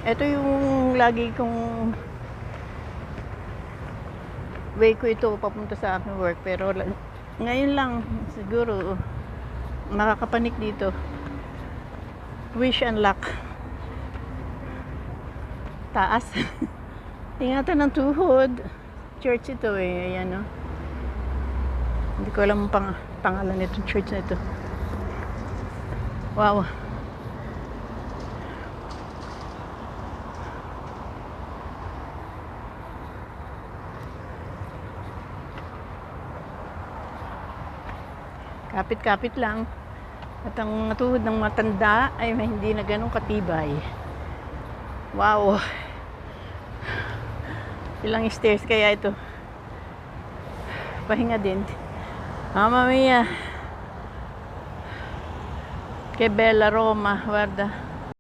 Ito yung lagi kong way ko ito papunta sa aking work. Pero ngayon lang siguro makakapanik dito. Wish and luck. Taas. Ingatan ng tuhod. Church ito eh. Ayan, no? Hindi ko alam ang pangalan nitong church na ito. Wow. Kapit-kapit lang. At ang tuhod ng matanda ay hindi na ganun katibay. Wow. Ilang stairs kaya ito. Pahinga din. Mamma mia. Che bella Roma, guarda.